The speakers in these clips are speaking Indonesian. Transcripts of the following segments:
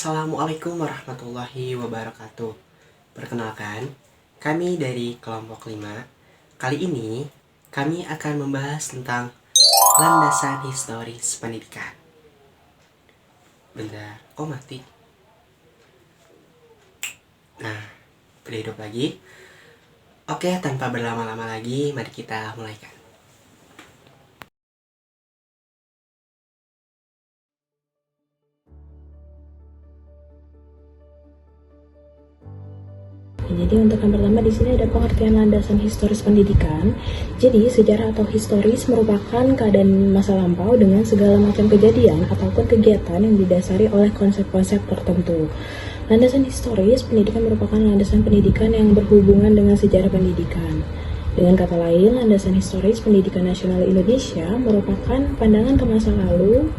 Assalamualaikum warahmatullahi wabarakatuh. Perkenalkan, kami dari kelompok 5. Kali ini kami akan membahas tentang landasan historis pendidikan. Bentar, kok mati? Nah, udah hidup lagi. Oke, tanpa berlama-lama lagi, mari kita mulaikan. Jadi untuk yang pertama di sini ada pengertian landasan historis pendidikan. Jadi sejarah atau historis merupakan keadaan masa lampau dengan segala macam kejadian ataupun kegiatan yang didasari oleh konsep-konsep tertentu. Landasan historis pendidikan merupakan landasan pendidikan yang berhubungan dengan sejarah pendidikan. Dengan kata lain, landasan historis pendidikan nasional Indonesia merupakan pandangan ke masa lalu.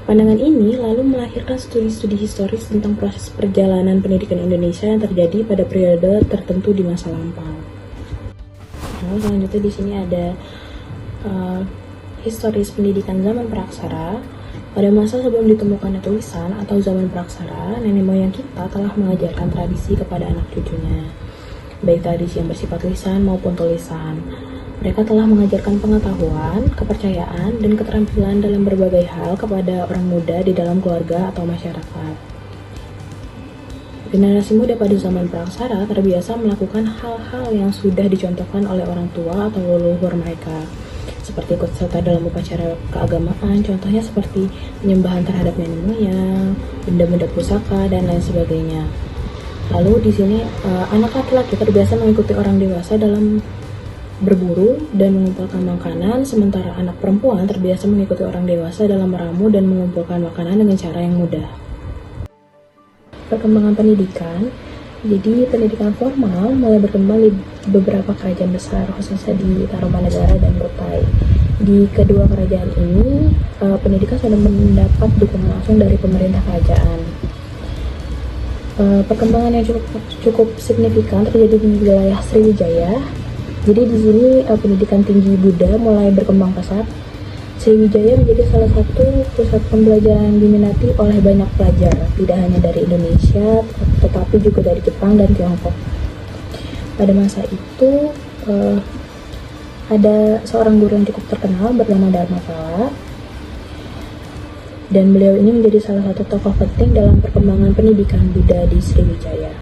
Pandangan ini lalu melahirkan studi-studi historis tentang proses perjalanan pendidikan Indonesia yang terjadi pada periode tertentu di masa lampau. Lalu selanjutnya di sini ada historis pendidikan zaman praksara. Pada masa sebelum ditemukannya tulisan atau zaman praksara, nenek moyang kita telah mengajarkan tradisi kepada anak cucunya, baik tradisi yang bersifat lisan maupun tulisan. Mereka telah mengajarkan pengetahuan, kepercayaan, dan keterampilan dalam berbagai hal kepada orang muda di dalam keluarga atau masyarakat. Generasi muda pada zaman praksara terbiasa melakukan hal-hal yang sudah dicontohkan oleh orang tua atau leluhur mereka, seperti ikut serta dalam upacara keagamaan, contohnya seperti penyembahan terhadap nenek moyang, benda-benda pusaka, dan lain sebagainya. Lalu di sini anak laki-laki terbiasa mengikuti orang dewasa dalam berburu dan mengumpulkan makanan, sementara anak perempuan terbiasa mengikuti orang dewasa dalam meramu dan mengumpulkan makanan dengan cara yang mudah. Perkembangan pendidikan. Jadi pendidikan formal mulai berkembang di beberapa kerajaan besar, khususnya di Tarumanegara dan Kutai. Di kedua kerajaan ini, pendidikan sudah mendapat dukungan langsung dari pemerintah kerajaan. Perkembangan yang cukup signifikan terjadi di wilayah Sriwijaya. Jadi di sini pendidikan tinggi Buddha mulai berkembang pesat. Sriwijaya menjadi salah satu pusat pembelajaran yang diminati oleh banyak pelajar, tidak hanya dari Indonesia, tetapi juga dari Jepang dan Tiongkok. Pada masa itu ada seorang guru yang cukup terkenal bernama Dharmapala, dan beliau ini menjadi salah satu tokoh penting dalam perkembangan pendidikan Buddha di Sriwijaya.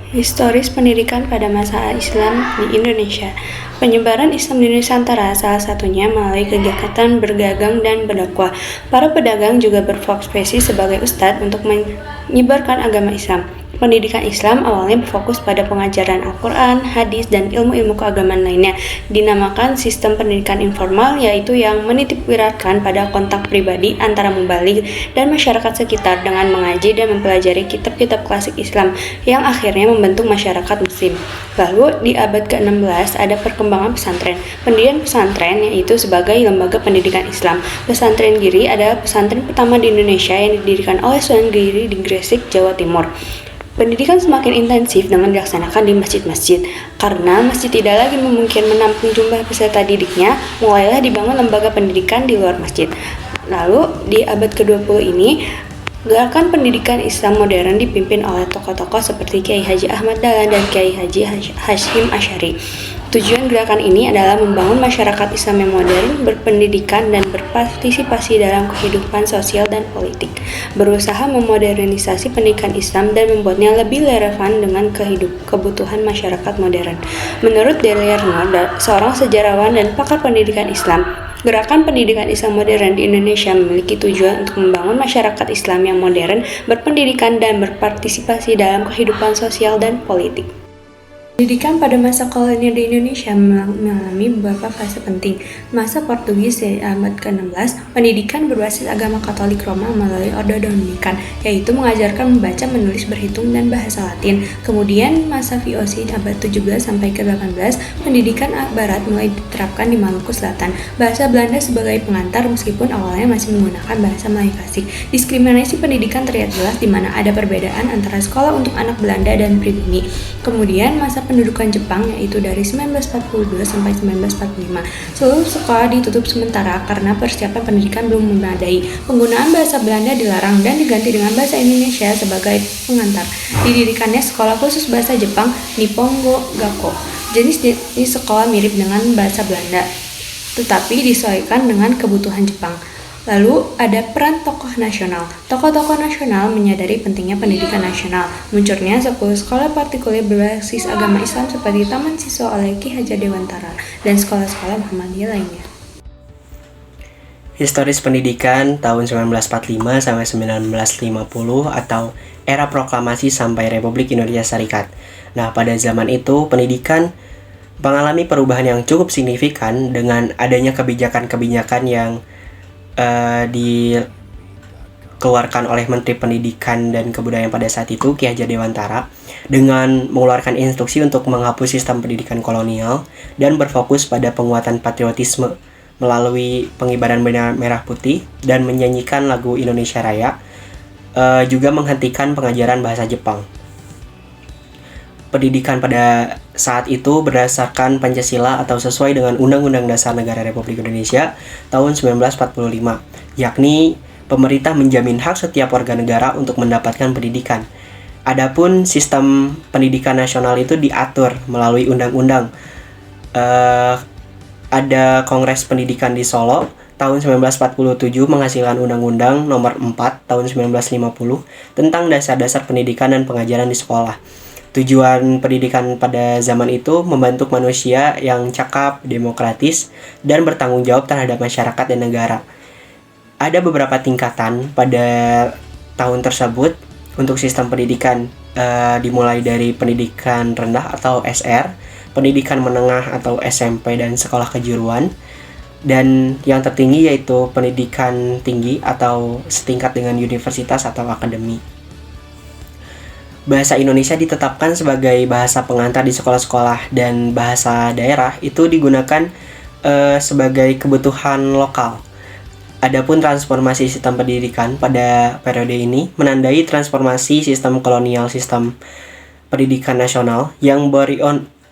Historis pendidikan pada masa Islam di Indonesia. Penyebaran Islam di Nusantara salah satunya melalui kegiatan berdagang dan berdakwah. Para pedagang juga berprofesi sebagai ustadz untuk menyebarkan agama Islam. Pendidikan Islam awalnya berfokus pada pengajaran Al-Quran, hadis, dan ilmu-ilmu keagamaan lainnya. Dinamakan sistem pendidikan informal, yaitu yang menitipwiratkan pada kontak pribadi antara mubalik dan masyarakat sekitar dengan mengaji dan mempelajari kitab-kitab klasik Islam yang akhirnya membentuk masyarakat Muslim. Lalu di abad ke-16 ada perkembangan pesantren. Pendirian pesantren yaitu sebagai lembaga pendidikan Islam. Pesantren Giri adalah pesantren pertama di Indonesia yang didirikan oleh Sunan Giri di Gresik, Jawa Timur. Pendidikan semakin intensif dengan dilaksanakan di masjid-masjid. Karena masjid tidak lagi memungkinkan menampung jumlah peserta didiknya, mulailah dibangun lembaga pendidikan di luar masjid. Lalu di abad ke-20 ini, gerakan pendidikan Islam modern dipimpin oleh tokoh-tokoh seperti Kiai Haji Ahmad Dahlan dan Kiai Haji Hasyim Asy'ari. Tujuan gerakan ini adalah membangun masyarakat Islam yang modern, berpendidikan, dan berpartisipasi dalam kehidupan sosial dan politik. Berusaha memodernisasi pendidikan Islam dan membuatnya lebih relevan dengan kebutuhan masyarakat modern. Menurut Delerno, seorang sejarawan dan pakar pendidikan Islam, gerakan pendidikan Islam modern di Indonesia memiliki tujuan untuk membangun masyarakat Islam yang modern, berpendidikan, dan berpartisipasi dalam kehidupan sosial dan politik. Pendidikan pada masa kolonial di Indonesia mengalami beberapa fase penting. Masa Portugis dari abad ke-16, pendidikan berbasis agama Katolik Roma melalui Ordo Dominikan, yaitu mengajarkan membaca, menulis, berhitung, dan bahasa Latin. Kemudian masa VOC abad 17 sampai ke-18, pendidikan Barat mulai diterapkan di Maluku Selatan. Bahasa Belanda sebagai pengantar meskipun awalnya masih menggunakan bahasa Melayu klasik. Diskriminasi pendidikan terlihat jelas di mana ada perbedaan antara sekolah untuk anak Belanda dan pribumi. Kemudian masa pendudukan Jepang, yaitu dari 1942 sampai 1945. Seluruh sekolah ditutup sementara karena persiapan pendidikan belum memadai. Penggunaan bahasa Belanda dilarang dan diganti dengan bahasa Indonesia sebagai pengantar. Didirikannya sekolah khusus bahasa Jepang, Nippongo Gakko. Jenis sekolah mirip dengan bahasa Belanda, tetapi disesuaikan dengan kebutuhan Jepang. Lalu ada peran tokoh nasional. Tokoh-tokoh nasional menyadari pentingnya pendidikan nasional. Munculnya 10 sekolah partikuler berbasis agama Islam seperti Taman Siswa oleh Ki Hajar Dewantara dan sekolah-sekolah Muhammadiyah lainnya. Historis pendidikan tahun 1945 sampai 1950 atau era proklamasi sampai Republik Indonesia Serikat. Nah, pada zaman itu pendidikan mengalami perubahan yang cukup signifikan dengan adanya kebijakan-kebijakan yang dikeluarkan oleh Menteri Pendidikan dan Kebudayaan pada saat itu, Ki Hajar Dewantara, dengan mengeluarkan instruksi untuk menghapus sistem pendidikan kolonial dan berfokus pada penguatan patriotisme melalui pengibaran bendera merah putih dan menyanyikan lagu Indonesia Raya, juga menghentikan pengajaran bahasa Jepang. Pendidikan pada saat itu berdasarkan Pancasila atau sesuai dengan Undang-Undang Dasar Negara Republik Indonesia tahun 1945, yakni pemerintah menjamin hak setiap warga negara untuk mendapatkan pendidikan. Adapun sistem pendidikan nasional itu diatur melalui undang-undang. Ada Kongres Pendidikan di Solo tahun 1947 menghasilkan Undang-Undang Nomor 4 tahun 1950 tentang dasar-dasar pendidikan dan pengajaran di sekolah. Tujuan pendidikan pada zaman itu membentuk manusia yang cakap, demokratis, dan bertanggung jawab terhadap masyarakat dan negara. Ada beberapa tingkatan pada tahun tersebut untuk sistem pendidikan, dimulai dari pendidikan rendah atau SR, pendidikan menengah atau SMP dan sekolah kejuruan, dan yang tertinggi yaitu pendidikan tinggi atau setingkat dengan universitas atau akademi. Bahasa Indonesia ditetapkan sebagai bahasa pengantar di sekolah-sekolah dan bahasa daerah itu digunakan sebagai kebutuhan lokal. Adapun transformasi sistem pendidikan pada periode ini menandai transformasi sistem kolonial sistem pendidikan nasional yang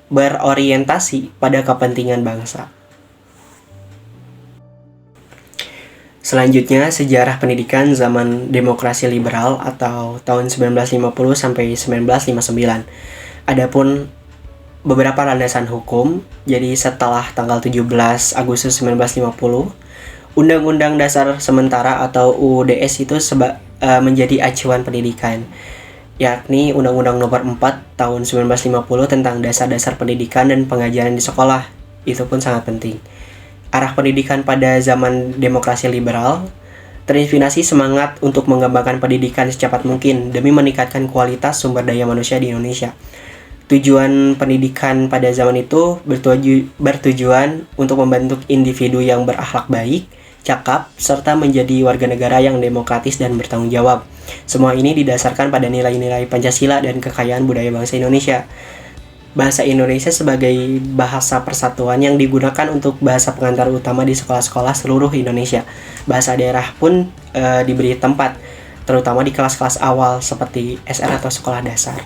berorientasi pada kepentingan bangsa. Selanjutnya, sejarah pendidikan zaman demokrasi liberal atau tahun 1950 sampai 1959. Adapun beberapa landasan hukum, jadi setelah tanggal 17 Agustus 1950, Undang-Undang Dasar Sementara atau UUDS itu menjadi acuan pendidikan, yakni Undang-Undang Nomor 4 tahun 1950 tentang dasar-dasar pendidikan dan pengajaran di sekolah. Itu pun sangat penting. Arah pendidikan pada zaman demokrasi liberal terinspirasi semangat untuk mengembangkan pendidikan secepat mungkin demi meningkatkan kualitas sumber daya manusia di Indonesia. Tujuan pendidikan pada zaman itu bertujuan untuk membentuk individu yang berakhlak baik, cakap, serta menjadi warga negara yang demokratis dan bertanggung jawab. Semua ini didasarkan pada nilai-nilai Pancasila dan kekayaan budaya bangsa Indonesia. Bahasa Indonesia sebagai bahasa persatuan yang digunakan untuk bahasa pengantar utama di sekolah-sekolah seluruh Indonesia. Bahasa daerah pun diberi tempat, terutama di kelas-kelas awal seperti SR atau sekolah dasar.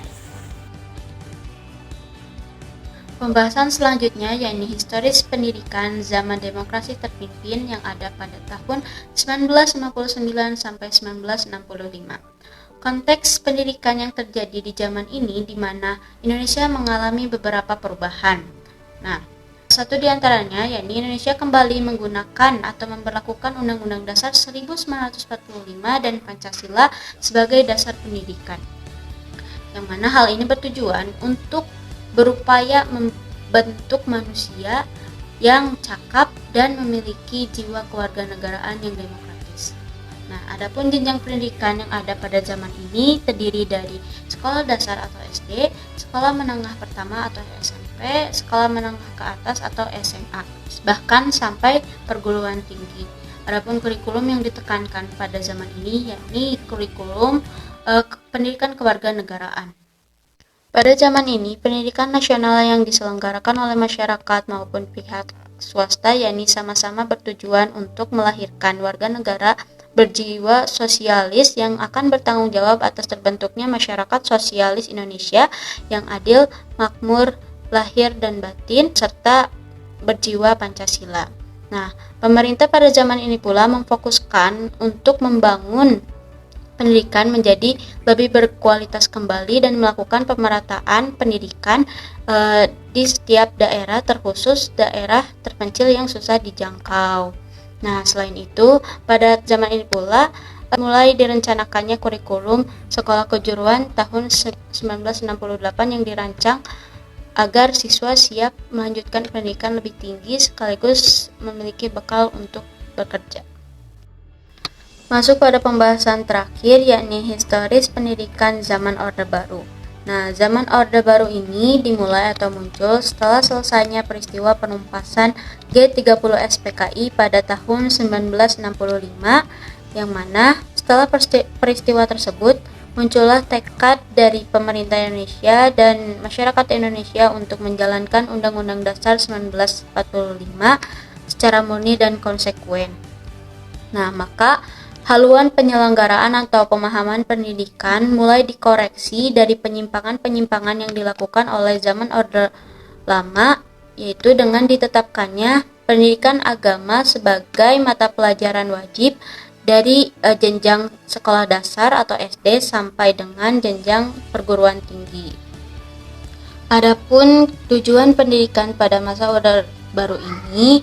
Pembahasan selanjutnya yakni historis pendidikan zaman demokrasi terpimpin yang ada pada tahun 1959 sampai 1965. Konteks pendidikan yang terjadi di zaman ini di mana Indonesia mengalami beberapa perubahan. Nah, satu di antaranya yakni Indonesia kembali menggunakan atau memberlakukan Undang-Undang Dasar 1945 dan Pancasila sebagai dasar pendidikan. Yang mana hal ini bertujuan untuk berupaya membentuk manusia yang cakap dan memiliki jiwa kewarganegaraan yang demokratis. Nah, adapun jenjang pendidikan yang ada pada zaman ini terdiri dari sekolah dasar atau SD, sekolah menengah pertama atau SMP, sekolah menengah ke atas atau SMA, bahkan sampai perguruan tinggi. Adapun kurikulum yang ditekankan pada zaman ini yakni kurikulum pendidikan kewarganegaraan. Pada zaman ini, pendidikan nasional yang diselenggarakan oleh masyarakat maupun pihak swasta yakni sama-sama bertujuan untuk melahirkan warga negara berjiwa sosialis yang akan bertanggung jawab atas terbentuknya masyarakat sosialis Indonesia yang adil, makmur, lahir dan batin, serta berjiwa Pancasila. Nah, pemerintah pada zaman ini pula memfokuskan untuk membangun pendidikan menjadi lebih berkualitas kembali dan melakukan pemerataan pendidikan di setiap daerah, terkhusus daerah terpencil yang susah dijangkau. Nah, selain itu, pada zaman ini pula mulai direncanakannya kurikulum sekolah kejuruan tahun 1968 yang dirancang agar siswa siap melanjutkan pendidikan lebih tinggi sekaligus memiliki bekal untuk bekerja. Masuk pada pembahasan terakhir, yakni historis pendidikan zaman Orde Baru. Nah, zaman Orde Baru ini dimulai atau muncul setelah selesainya peristiwa penumpasan G30 SPKI pada tahun 1965, yang mana setelah peristiwa tersebut muncullah tekad dari pemerintah Indonesia dan masyarakat Indonesia untuk menjalankan Undang-Undang Dasar 1945 secara murni dan konsekuen. Nah, maka haluan penyelenggaraan atau pemahaman pendidikan mulai dikoreksi dari penyimpangan-penyimpangan yang dilakukan oleh zaman Orde Lama, yaitu dengan ditetapkannya pendidikan agama sebagai mata pelajaran wajib dari jenjang sekolah dasar atau SD sampai dengan jenjang perguruan tinggi. Adapun tujuan pendidikan pada masa Orde Baru ini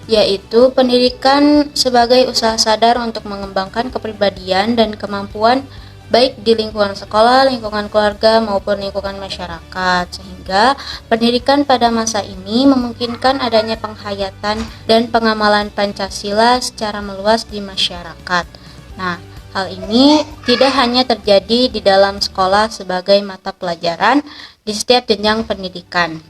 yaitu pendidikan sebagai usaha sadar untuk mengembangkan kepribadian dan kemampuan baik di lingkungan sekolah, lingkungan keluarga, maupun lingkungan masyarakat, sehingga pendidikan pada masa ini memungkinkan adanya penghayatan dan pengamalan Pancasila secara meluas di masyarakat. Nah, hal ini tidak hanya terjadi di dalam sekolah sebagai mata pelajaran di setiap jenjang pendidikan.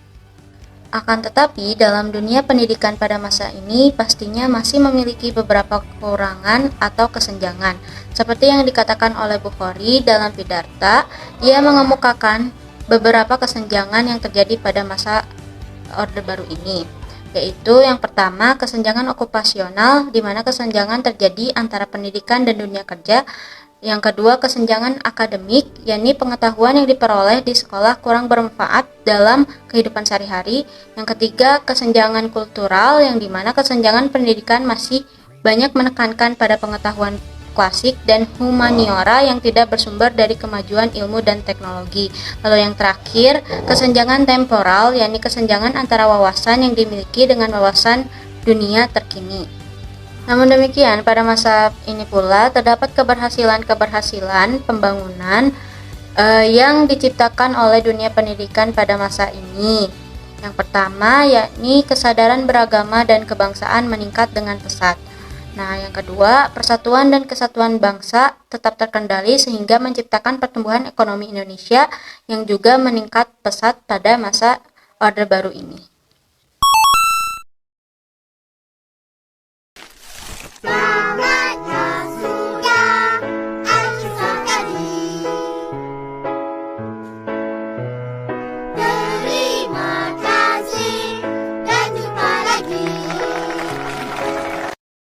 Akan tetapi, dalam dunia pendidikan pada masa ini pastinya masih memiliki beberapa kekurangan atau kesenjangan. Seperti yang dikatakan oleh Bukhari dalam Pidarta, ia mengemukakan beberapa kesenjangan yang terjadi pada masa Orde Baru ini. Yaitu yang pertama, kesenjangan okupasional, di mana kesenjangan terjadi antara pendidikan dan dunia kerja. Yang kedua, kesenjangan akademik, yakni pengetahuan yang diperoleh di sekolah kurang bermanfaat dalam kehidupan sehari-hari. Yang ketiga, kesenjangan kultural, yang dimana kesenjangan pendidikan masih banyak menekankan pada pengetahuan klasik dan humaniora yang tidak bersumber dari kemajuan ilmu dan teknologi. Lalu yang terakhir, kesenjangan temporal, yakni kesenjangan antara wawasan yang dimiliki dengan wawasan dunia terkini. Namun demikian, pada masa ini pula terdapat keberhasilan pembangunan yang diciptakan oleh dunia pendidikan pada masa ini. Yang pertama, yakni kesadaran beragama dan kebangsaan meningkat dengan pesat. Nah, yang kedua, persatuan dan kesatuan bangsa tetap terkendali sehingga menciptakan pertumbuhan ekonomi Indonesia yang juga meningkat pesat pada masa Orde Baru ini.